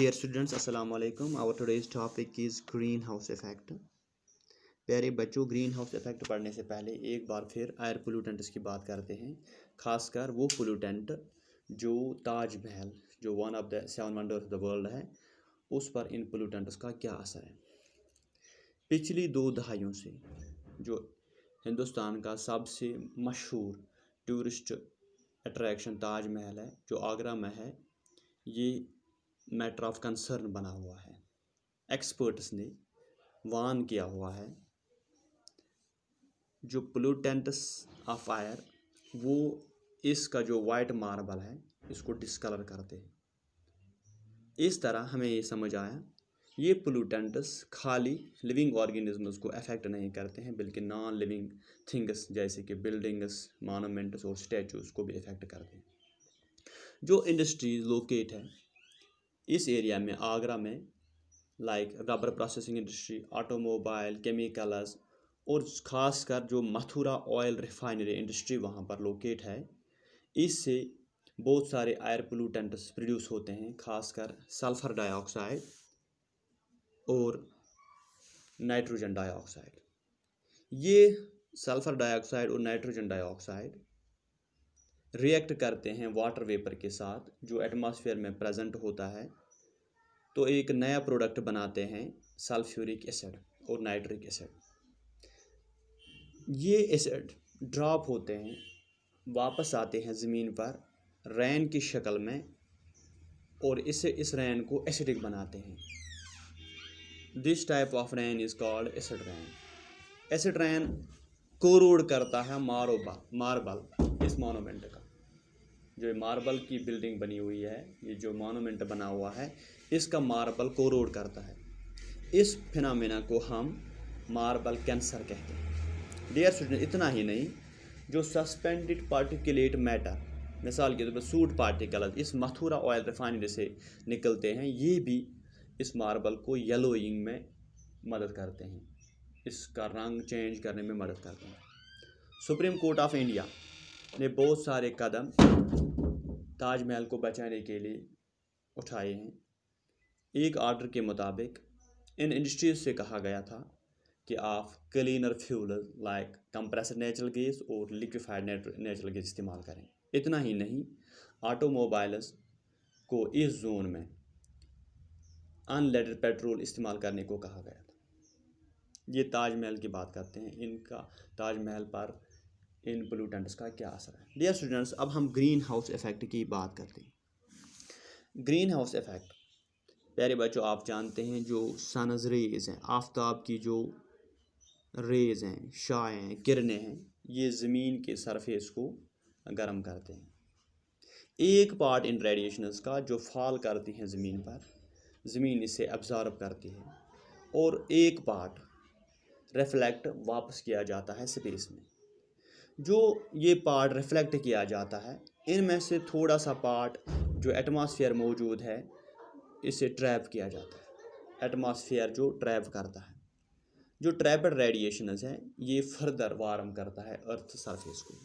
Dear students, Assalamu alaikum. Our today's topic is greenhouse effect. प्यारे बच्चों, green house effect पढ़ने से पहले एक बार फिर एयर पोल्यूटेंट्स की बात करते हैं। खासकर वो पोल्यूटेंट जो ताजमहल, जो one of the 7 wonders of the world है, उस पर इन पोल्यूटेंट्स का क्या असर है। पिछली 2 दहाइयों से जो हिंदुस्तान का सबसे मशहूर टूरिस्ट अट्रैक्शन ताजमहल है, जो आगरा में है, ये मैटर ऑफ कंसर्न बना हुआ है। एक्सपर्ट्स ने वार्न किया हुआ है, जो पोल्यूटेंट्स ऑफ एयर वो इसका जो वाइट मार्बल है इसको डिस्कलर करते हैं। इस तरह हमें ये समझ आया ये पोल्यूटेंट्स खाली लिविंग ऑर्गेनिजम्स को अफेक्ट नहीं करते हैं, बल्कि नॉन लिविंग थिंग्स जैसे कि बिल्डिंग्स, मॉन्यूमेंट्स और स्टैचूज को भी अफेक्ट करते हैं। जो इंडस्ट्रीज लोकेट है इस एरिया में, आगरा में, like rubber processing industry, automobile, chemicals और ख़ासकर जो मथुरा ऑयल रिफाइनरी इंडस्ट्री वहाँ पर लोकेट है, इससे बहुत सारे एयर पोल्यूटेंट्स प्रोड्यूस होते हैं, खासकर सल्फ़र डाइऑक्साइड और नाइट्रोजन डाइऑक्साइड। ये सल्फ़र डाइऑक्साइड और नाइट्रोजन डाइऑक्साइड रिएक्ट करते हैं वाटर वेपर के साथ जो एटमॉस्फेयर में प्रेजेंट होता है, तो एक नया प्रोडक्ट बनाते हैं, सल्फ्यूरिक एसिड और नाइट्रिक एसिड। ये एसिड ड्रॉप होते हैं, वापस आते हैं ज़मीन पर रेन की शक्ल में, और इस रेन को एसिडिक बनाते हैं। This type of rain is called acid rain. Acid rain corrode करता है मार्बल इस मॉन्यूमेंट का। जो मार्बल की बिल्डिंग बनी हुई है, ये जो मॉन्यूमेंट बना हुआ है, इसका मार्बल कोरोड करता है। इस फिनोमेना को हम मार्बल कैंसर कहते हैं। डियर स्टूडेंट, इतना ही नहीं, जो सस्पेंडेड पार्टिकुलेट मैटर, मिसाल के तौर पर सूट पार्टिकल्स इस मथुरा ऑयल रिफाइनरी से निकलते हैं, ये भी इस मार्बल को येलोइंग में मदद करते हैं, इसका रंग चेंज करने में मदद करते हैं। सुप्रीम कोर्ट ऑफ इंडिया ने बहुत सारे कदम ताजमहल को बचाने के लिए उठाए हैं। एक ऑर्डर के मुताबिक इन इंडस्ट्रीज से कहा गया था कि आप cleaner fuel like compressor natural gas और लिक्विफाइड नेचुरल गैस इस्तेमाल करें। इतना ही नहीं, ऑटोमोबाइल्स को इस जोन में अनलेडेड पेट्रोल इस्तेमाल करने को कहा गया था। ये ताजमहल की बात करते हैं, इनका ताजमहल पर इन पोल्यूटेंट्स का क्या असर है। डियर स्टूडेंट्स, अब हम ग्रीन हाउस इफेक्ट की बात करते हैं। ग्रीन हाउस इफेक्ट, प्यारे बच्चों, आप जानते हैं जो सनज़ रेज़ हैं, आफताब की जो रेज़ हैं, शाएँ हैं, किरणें हैं, ये ज़मीन के सरफेस को गर्म करते हैं। एक पार्ट इन रेडिएशंस का जो फॉल करती हैं ज़मीन पर, ज़मीन इसे अब्ज़ॉर्ब करती है, और एक पार्ट रिफ्लेक्ट वापस किया जाता है स्पेस में। जो ये पार्ट रिफ्लेक्ट किया जाता है, इनमें से थोड़ा सा पार्ट जो एटमॉस्फेयर मौजूद है इसे ट्रैप किया जाता है। एटमॉस्फेयर जो ट्रैप करता है, जो ट्रैप्ड रेडिएशंस हैं, ये फर्दर वार्म करता है अर्थ सरफेस को।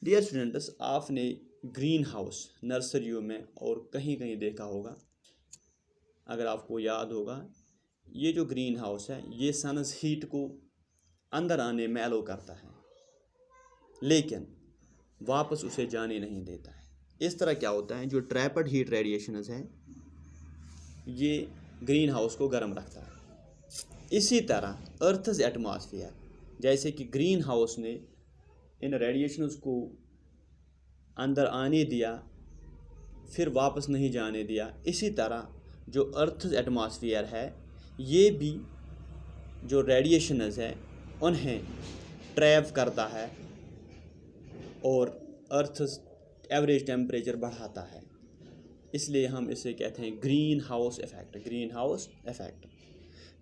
डियर स्टूडेंट्स, आपने ग्रीन हाउस नर्सरियों में और कहीं कहीं देखा होगा। अगर आपको याद होगा, ये जो ग्रीन हाउस है ये सनस हीट को अंदर आने में अलो करता है, लेकिन वापस उसे जाने नहीं देता है। इस तरह क्या होता है, जो ट्रैप्ड हीट रेडिएशंस हैं ये ग्रीन हाउस को गर्म रखता है। इसी तरह अर्थ's एटमॉस्फेयर, जैसे कि ग्रीन हाउस ने इन रेडिएशंस को अंदर आने दिया फिर वापस नहीं जाने दिया, इसी तरह जो अर्थ's एटमॉस्फेयर है ये भी जो रेडिएशंस है उन्हें ट्रैप करता है और अर्थ's एवरेज टेम्परेचर बढ़ाता है। इसलिए हम इसे कहते हैं greenhouse effect. Greenhouse effect.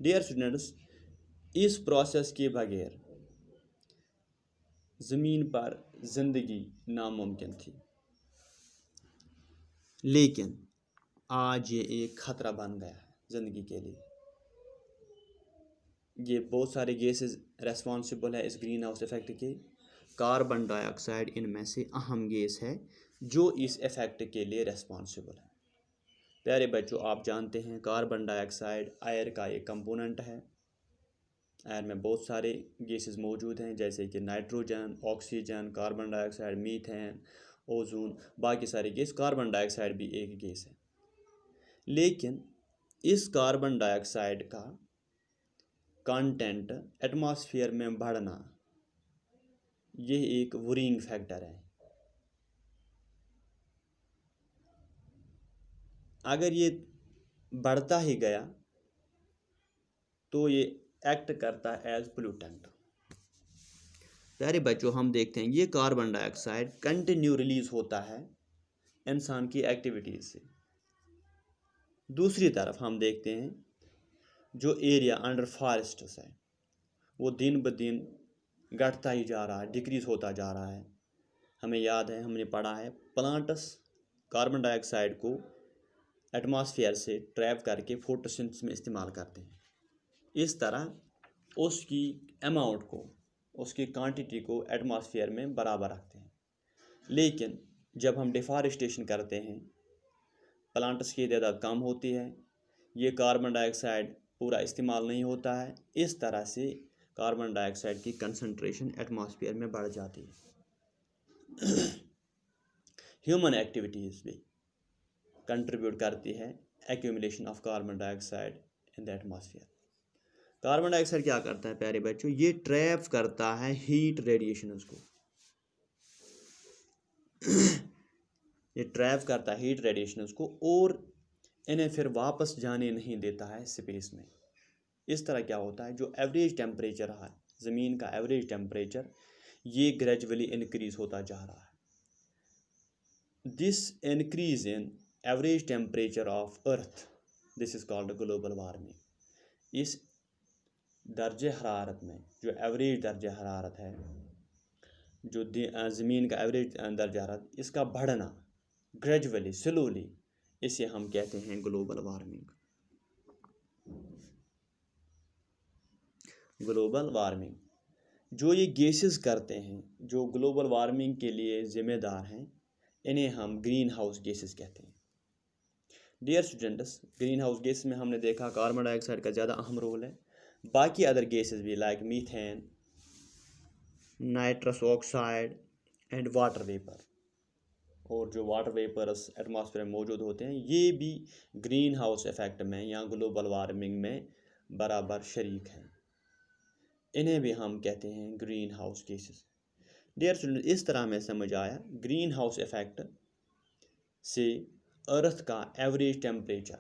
Dear students, इस प्रोसेस के बगैर ज़मीन पर ज़िंदगी नामुमकिन थी, लेकिन आज ये एक ख़तरा बन गया है ज़िंदगी के लिए। ये बहुत सारे गैसेस रेस्पॉन्सिबल है इस ग्रीन हाउस इफेक्ट के। कार्बन डाइऑक्साइड इनमें से अहम गैस है जो इस इफेक्ट के लिए रेस्पॉन्सिबल है। प्यारे बच्चों, आप जानते हैं कार्बन डाइऑक्साइड एयर का एक कंपोनेंट है। एयर में बहुत सारे गैसेस मौजूद हैं, जैसे कि nitrogen, oxygen, carbon dioxide, methane, ozone, बाकी सारे गैस। कार्बन डाइऑक्साइड भी एक गैस है। लेकिन इस कार्बन डाइऑक्साइड का कंटेंट एटमॉस्फेयर में बढ़ना, यह एक वरीइंग फैक्टर है। अगर ये बढ़ता ही गया तो ये एक्ट करता है एज पोल्यूटेंट। प्यारे बच्चों, हम देखते हैं ये कार्बन डाइऑक्साइड कंटिन्यू रिलीज होता है इंसान की एक्टिविटीज से। दूसरी तरफ हम देखते हैं जो एरिया अंडर फॉरेस्ट्स है वो दिन ब दिन घटता ही जा रहा है, डिक्रीज होता जा रहा है। हमें याद है, हमने पढ़ा है, प्लांट्स कार्बन डाइऑक्साइड को एटमॉस्फेयर से ट्रैप करके फोटोसिंथेसिस में इस्तेमाल करते हैं। इस तरह उसकी अमाउंट को, उसकी क्वांटिटी को एटमॉस्फेयर में बराबर रखते हैं। लेकिन जब हम डिफॉरेस्टेशन करते हैं, प्लांट्स की तादाद कम होती है, ये कार्बन डाइऑक्साइड पूरा इस्तेमाल नहीं होता है। इस तरह से कार्बन डाइऑक्साइड की कंसंट्रेशन एटमॉस्फेयर में बढ़ जाती है। ह्यूमन एक्टिविटीज़ भी कंट्रीब्यूट करती है accumulation of carbon dioxide in the atmosphere. Carbon dioxide क्या करता है प्यारे बच्चों? ये ट्रैप करता है हीट रेडिएशंस को। ये ट्रैप करता है हीट रेडिएशंस को और इन्हें फिर वापस जाने नहीं देता है स्पेस में। इस तरह क्या होता है, जो एवरेज टेम्परेचर है ज़मीन का, एवरेज टेम्परेचर, ये ग्रेजुअली इंक्रीज होता जा रहा है। This increase in average temperature of earth, this is called global warming. इस दर्जे हरारत में, जो एवरेज दर्जे हरारत है, जो ज़मीन का एवरेज दर्जा हरारत, इसका बढ़ना ग्रेजुअली, स्लोली, इसे हम कहते हैं ग्लोबल वार्मिंग। ग्लोबल वार्मिंग जो ये गैसेस करते हैं, जो ग्लोबल वार्मिंग के लिए ज़िम्मेदार हैं, इन्हें हम ग्रीन हाउस गैसेस कहते हैं। Dear students, greenhouse gas में हमने देखा कार्बन डाइऑक्साइड का ज़्यादा अहम रोल है। बाकी अदर गैसेस भी like methane, nitrous oxide and water vapour, और जो वाटर वेपर्स एटमॉस्फेयर में मौजूद होते हैं, ये भी ग्रीन हाउस इफेक्ट में या ग्लोबल वार्मिंग में बराबर शरीक हैं। इन्हें भी हम कहते हैं greenhouse gases. Dear student, इस तरह में समझ आया ग्रीन हाउस इफेक्ट से अर्थ का एवरेज टेम्परेचर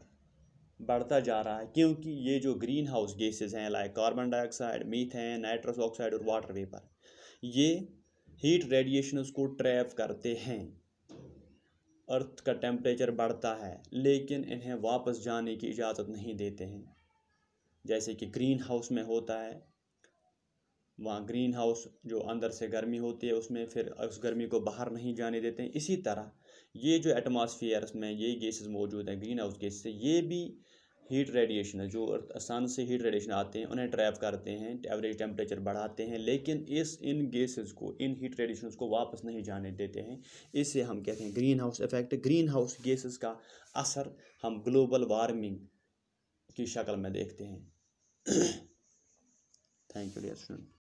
बढ़ता जा रहा है, क्योंकि ये जो ग्रीन हाउस गैसेस हैं like carbon dioxide, methane, nitrous oxide और वाटर वेपर, ये हीट रेडिएशंस को ट्रैप करते हैं। अर्थ का टेम्परेचर बढ़ता है लेकिन इन्हें वापस जाने की इजाज़त नहीं देते हैं। जैसे कि ग्रीन हाउस में होता है, वहाँ ग्रीन हाउस जो अंदर से गर्मी होती है, उसमें फिर उस गर्मी को बाहर नहीं जाने देते हैं। इसी तरह ये जो एटमॉस्फेयर में ये गैसेस मौजूद हैं, ग्रीन हाउस गैस से, ये भी हीट रेडिएशन है, जो सन से हीट रेडिएशन आते हैं, उन्हें ट्रैप करते हैं, एवरेज टेम्परेचर बढ़ाते हैं, लेकिन इन गैसेस को, इन हीट रेडिएशन को वापस नहीं जाने देते हैं। इसे हम कहते हैं greenhouse effect. Greenhouse gases का असर हम ग्लोबल वार्मिंग की शक्ल में देखते हैं। Thank you dear student.